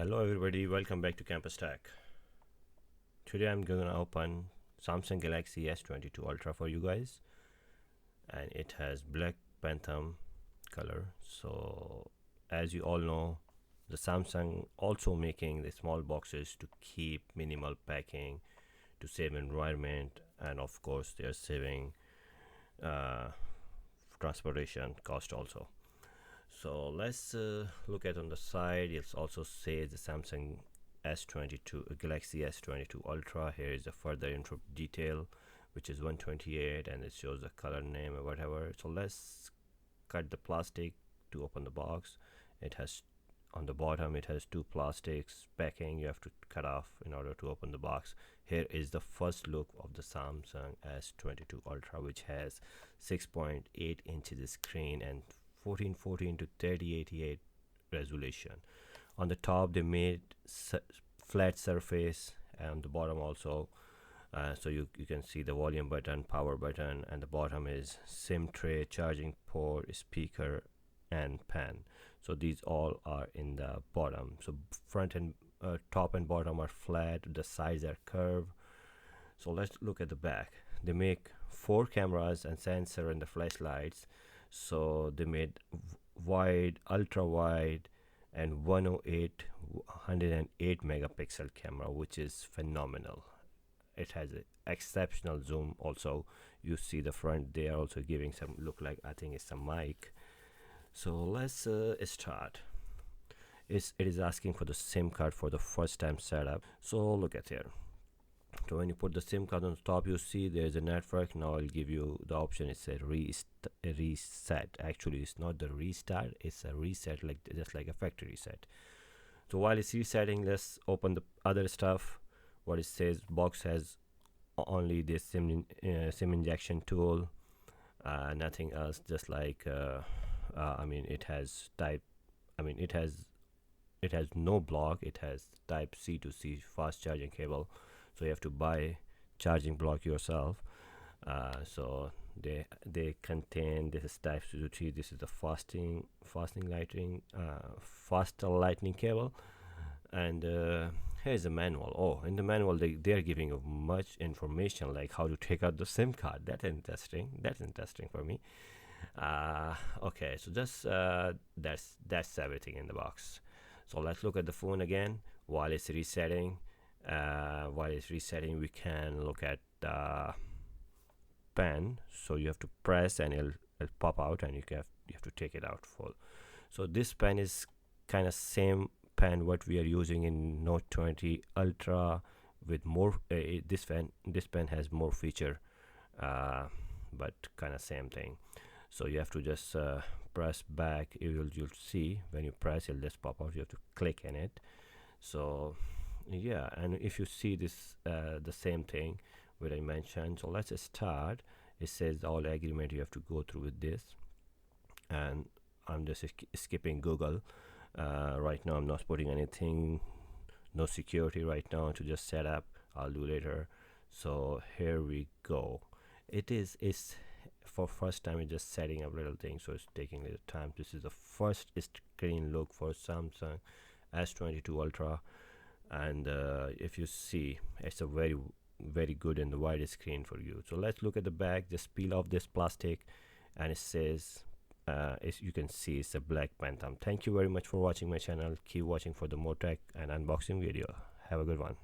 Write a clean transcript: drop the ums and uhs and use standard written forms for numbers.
Hello everybody, welcome back to Campus Tech. Today I'm gonna open Samsung Galaxy S22 Ultra for you guys, and it has black phantom color. So as you all know, the Samsung also making the small boxes to keep minimal packing to save environment, and of course they are saving uh, transportation cost also. So let's look at on the side. It also says the Samsung S22 Galaxy S22 Ultra. Here is a further intro detail, which is 128, and it shows the color name or whatever. So let's cut the plastic to open the box. It has on the bottom it has two plastics packing you have to cut off in order to open the box. Here is the first look of the Samsung S22 Ultra, which has 6.8 inches screen and 1440 to 3088 resolution. On the top they made flat surface, and on the bottom also, so you can see the volume button, power button, and the bottom is SIM tray, charging port, speaker, and pen. So these all are in the bottom. So front and top and bottom are flat, the sides are curved. So let's look at the back. They make 4 cameras and sensor and the flashlights. So they made wide, ultra wide, and 108 megapixel camera, which is phenomenal. It has an exceptional zoom. Also you see the front, they are also giving some look like, I think it's a mic. So let's start. It is asking for the SIM card for the first time setup. So look at here. So when you put the SIM card on the top, you see there's a network. Now I'll give you the option. It's a reset. Actually it's not the restart, it's a reset, like just like a factory reset. So while it's resetting, let's open the other stuff. What it says, box has only this SIM injection tool, nothing else. Just like I mean it has no block. It has type C to C fast charging cable, so you have to buy charging block yourself. So they contain, this is type C to C, this is the faster lightning cable, and here's the manual. Oh, in the manual they are giving you much information, like how to take out the SIM card. That's interesting for me. Okay, so just that's everything in the box. So let's look at the phone again while it's resetting. We can look at the pen. So you have to press and it'll pop out, and you have to take it out full. So this pen is kind of same pen what we are using in Note 20 Ultra, with more this pen has more feature, but kind of same thing. So you have to just press back. You'll see when you press, it'll just pop out. You have to click in it. So yeah, and if you see this the same thing what I mentioned. So let's start. It says all agreement you have to go through with this, and I'm just skipping Google right now. I'm not putting anything, no security right now to just set up. I'll do later. So here we go. It's for first time it's just setting up little things, so it's taking a little time. This is the first screen look for Samsung S22 Ultra, and if you see, it's a very good and the wide screen for you. So let's look at the back. Just peel off this plastic, and it says you can see it's a black phantom. Thank you very much for watching my channel. Keep watching for the more tech and unboxing video. Have a good one.